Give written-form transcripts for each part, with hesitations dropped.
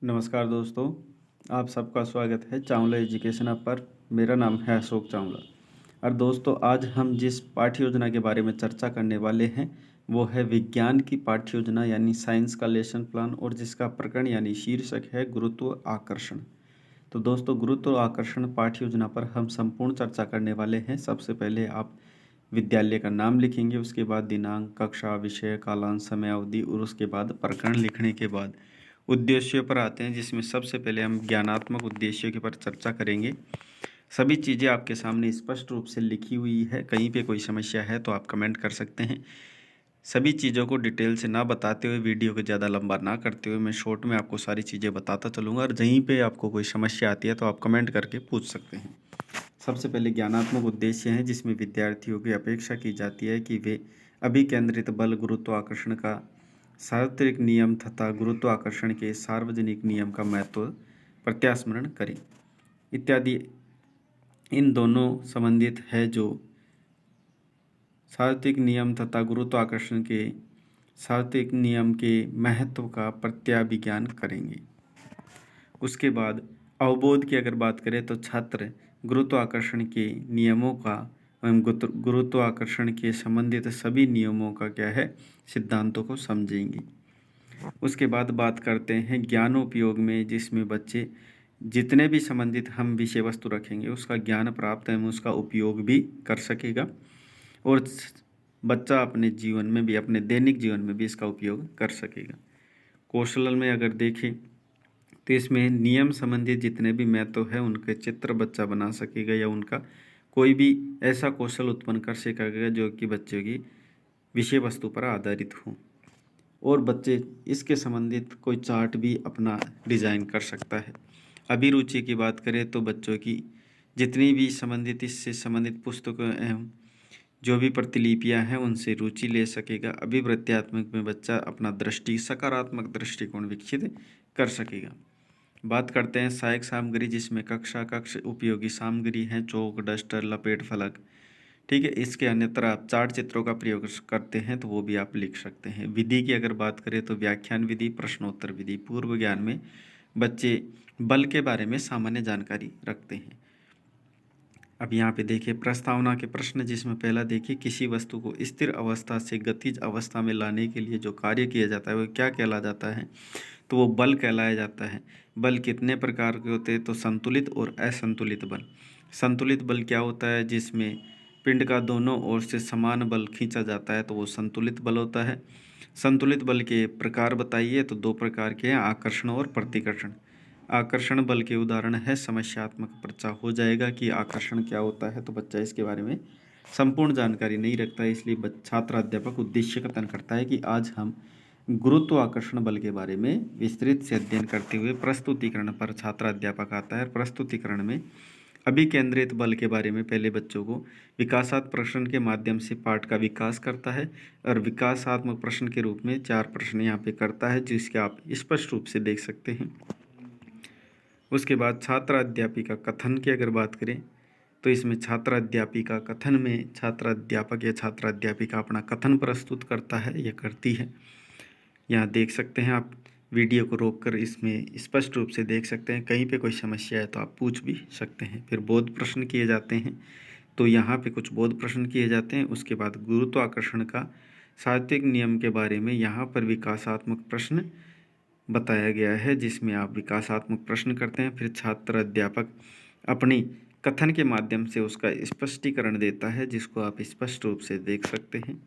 नमस्कार दोस्तों, आप सबका स्वागत है चावला एजुकेशन ऐप पर। मेरा नाम है अशोक चावला। और दोस्तों, आज हम जिस पाठ्य योजना के बारे में चर्चा करने वाले हैं वो है विज्ञान की पाठ्य योजना यानी साइंस का लेसन प्लान, और जिसका प्रकरण यानी शीर्षक है गुरुत्व आकर्षण। तो दोस्तों, गुरुत्व आकर्षण पाठ्य योजना पर हम संपूर्ण चर्चा करने वाले हैं। सबसे पहले आप विद्यालय का नाम लिखेंगे, उसके बाद दिनांक, कक्षा, विषय, कालांश, समय अवधि, और उसके बाद प्रकरण लिखने के बाद उद्देश्यों पर आते हैं, जिसमें सबसे पहले हम ज्ञानात्मक उद्देश्यों के पर चर्चा करेंगे। सभी चीज़ें आपके सामने स्पष्ट रूप से लिखी हुई है। कहीं पे कोई समस्या है तो आप कमेंट कर सकते हैं। सभी चीज़ों को डिटेल से ना बताते हुए, वीडियो को ज़्यादा लंबा ना करते हुए, मैं शॉर्ट में आपको सारी चीज़ें बताता चलूँगा, और जहीं पे आपको कोई समस्या आती है तो आप कमेंट करके पूछ सकते हैं। सबसे पहले ज्ञानात्मक उद्देश्य हैं, जिसमें विद्यार्थियों की अपेक्षा की जाती है कि वे अभिकेंद्रित बल, गुरुत्वाकर्षण का सार्वत्रिक नियम तथा गुरुत्वाकर्षण के सार्वजनिक नियम का महत्व प्रत्यास्मरण करें इत्यादि। इन दोनों संबंधित है, जो सार्वत्रिक नियम तथा गुरुत्वाकर्षण के सार्वत्रिक नियम के महत्व का प्रत्याभिज्ञान करेंगे। उसके बाद अवबोध की अगर बात करें तो छात्र गुरुत्वाकर्षण के नियमों का एवं गुरुत्वाकर्षण के संबंधित सभी नियमों का क्या है, सिद्धांतों को समझेंगे। उसके बाद बात करते हैं ज्ञानोपयोग में, जिसमें बच्चे जितने भी संबंधित हम विषय वस्तु रखेंगे उसका ज्ञान प्राप्त एवं उसका उपयोग भी कर सकेगा, और बच्चा अपने जीवन में भी, अपने दैनिक जीवन में भी इसका उपयोग कर सकेगा। कौशल में अगर देखें तो इसमें नियम संबंधित जितने भी महत्व है उनके चित्र बच्चा बना सकेगा, या उनका कोई भी ऐसा कौशल उत्पन्न कर सकेगा जो कि बच्चों की विषय वस्तु पर आधारित हो। और बच्चे इसके संबंधित कोई चार्ट भी अपना डिज़ाइन कर सकता है। अभिरुचि की बात करें तो बच्चों की जितनी भी संबंधित, इससे संबंधित पुस्तकों एवं जो भी प्रतिलिपियां हैं उनसे रुचि ले सकेगा। अभिवृत्त्यात्मक में बच्चा अपना सकारात्मक दृष्टिकोण विकसित कर सकेगा। बात करते हैं सहायक सामग्री, जिसमें कक्ष उपयोगी सामग्री हैं, चौक, डस्टर, लपेट फलक। ठीक है, इसके अन्यत्र आप चार्ट चित्रों का प्रयोग करते हैं तो वो भी आप लिख सकते हैं। विधि की अगर बात करें तो व्याख्यान विधि, प्रश्नोत्तर विधि। पूर्व ज्ञान में बच्चे बल के बारे में सामान्य जानकारी रखते हैं। अब यहाँ पे देखिए प्रस्तावना के प्रश्न, जिसमें पहला देखिए किसी वस्तु को स्थिर अवस्था से गतिज अवस्था में लाने के लिए जो कार्य किया जाता है वो क्या कहला जाता है, तो वो बल कहलाया जाता है। बल कितने प्रकार के होते हैं, तो संतुलित और असंतुलित बल। संतुलित बल क्या होता है, जिसमें पिंड का दोनों ओर से समान बल खींचा जाता है, तो वो संतुलित बल होता है। संतुलित बल के प्रकार बताइए, तो दो प्रकार के हैं, आकर्षण और प्रतिकर्षण। आकर्षण बल के उदाहरण है, समस्यात्मक पर्चा हो जाएगा कि आकर्षण क्या होता है, तो बच्चा इसके बारे में संपूर्ण जानकारी नहीं रखता है, इसलिए छात्र अध्यापक उद्देश्य कथन करता है कि आज हम गुरुत्वाकर्षण बल के बारे में विस्तृत से अध्ययन करते हुए प्रस्तुतिकरण पर छात्र अध्यापक आता है। प्रस्तुतिकरण में अभिकेंद्रित बल के बारे में पहले बच्चों को विकासात्मक प्रश्न के माध्यम से पाठ का विकास करता है, और विकासात्मक प्रश्न के रूप में 4 प्रश्न यहाँ पे करता है, जिसके आप स्पष्ट रूप से देख सकते हैं। उसके बाद छात्र अध्यापिका कथन की अगर बात करें तो इसमें छात्र अध्यापिका कथन में छात्र अध्यापक या छात्र अध्यापिका अपना कथन प्रस्तुत करता है या करती है। यहाँ देख सकते हैं आप, वीडियो को रोककर इसमें स्पष्ट रूप से देख सकते हैं। कहीं पे कोई समस्या है तो आप पूछ भी सकते हैं। फिर बोध प्रश्न किए जाते हैं, तो यहाँ पे कुछ बोध प्रश्न किए जाते हैं। उसके बाद गुरुत्वाकर्षण का सार्वत्रिक नियम के बारे में यहाँ पर विकासात्मक प्रश्न बताया गया है, जिसमें आप विकासात्मक प्रश्न करते हैं। फिर छात्र अध्यापक अपनी कथन के माध्यम से उसका स्पष्टीकरण देता है, जिसको आप स्पष्ट रूप से देख सकते हैं।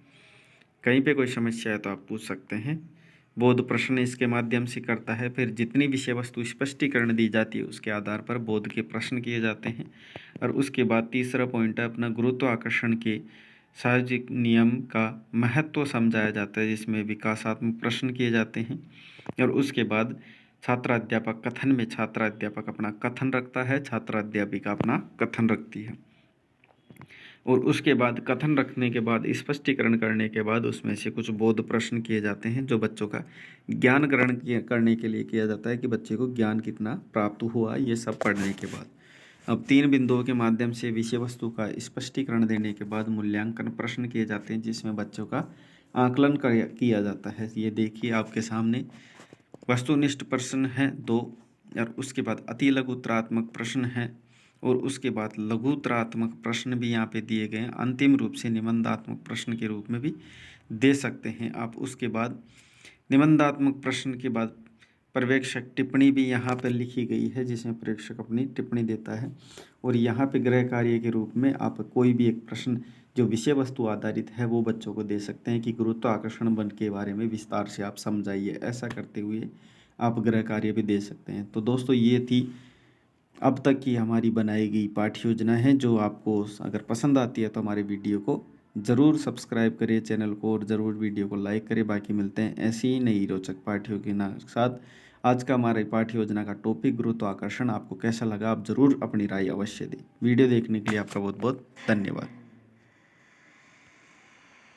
कहीं पे कोई समस्या है तो आप पूछ सकते हैं। बोध प्रश्न इसके माध्यम से करता है। फिर जितनी विषय वस्तु स्पष्टीकरण दी जाती है उसके आधार पर बोध के प्रश्न किए जाते हैं। और उसके बाद तीसरा पॉइंट है अपना गुरुत्वाकर्षण के सार्वजनिक नियम का महत्व समझाया जाता है, जिसमें विकासात्मक प्रश्न किए जाते हैं। और उसके बाद छात्र अध्यापक कथन में छात्र अध्यापक अपना कथन रखता है, छात्र अध्यापिका अपना कथन रखती है। और उसके बाद कथन रखने के बाद स्पष्टीकरण करने के बाद उसमें से कुछ बोध प्रश्न किए जाते हैं, जो बच्चों का ज्ञान ग्रहण करने के लिए किया जाता है कि बच्चे को ज्ञान कितना प्राप्त हुआ, ये सब पढ़ने के बाद। अब 3 बिंदुओं के माध्यम से विषय वस्तु का स्पष्टीकरण देने के बाद मूल्यांकन प्रश्न किए जाते हैं, जिसमें बच्चों का आकलन किया जाता है। ये देखिए आपके सामने वस्तुनिष्ठ प्रश्न हैं 2, और उसके बाद अति लघुतरात्मक प्रश्न हैं, और उसके बाद लघुतरात्मक प्रश्न भी यहाँ पे दिए गए हैं। अंतिम रूप से निबंधात्मक प्रश्न के रूप में भी दे सकते हैं आप। उसके बाद निबंधात्मक प्रश्न के बाद पर्यवेक्षक टिप्पणी भी यहाँ पर लिखी गई है, जिसमें पर्यवेक्षक अपनी टिप्पणी देता है। और यहाँ पे गृह कार्य के रूप में आप कोई भी एक प्रश्न जो विषय वस्तु आधारित है वो बच्चों को दे सकते हैं कि गुरुत्वाकर्षण बल के बारे में विस्तार से आप समझाइए। ऐसा करते हुए आप गृह कार्य भी दे सकते हैं। तो दोस्तों, ये थी अब तक की हमारी बनाई गई पाठ्य योजना है। जो आपको अगर पसंद आती है तो हमारे वीडियो को ज़रूर सब्सक्राइब करिए चैनल को, और ज़रूर वीडियो को लाइक करिए। बाकी मिलते हैं ऐसी ही नई रोचक पाठ्य योजना के साथ। आज का हमारे पाठ्य योजना का टॉपिक गुरुत्वाकर्षण आपको कैसा लगा, आप ज़रूर अपनी राय अवश्य दें। वीडियो देखने के लिए आपका बहुत बहुत धन्यवाद।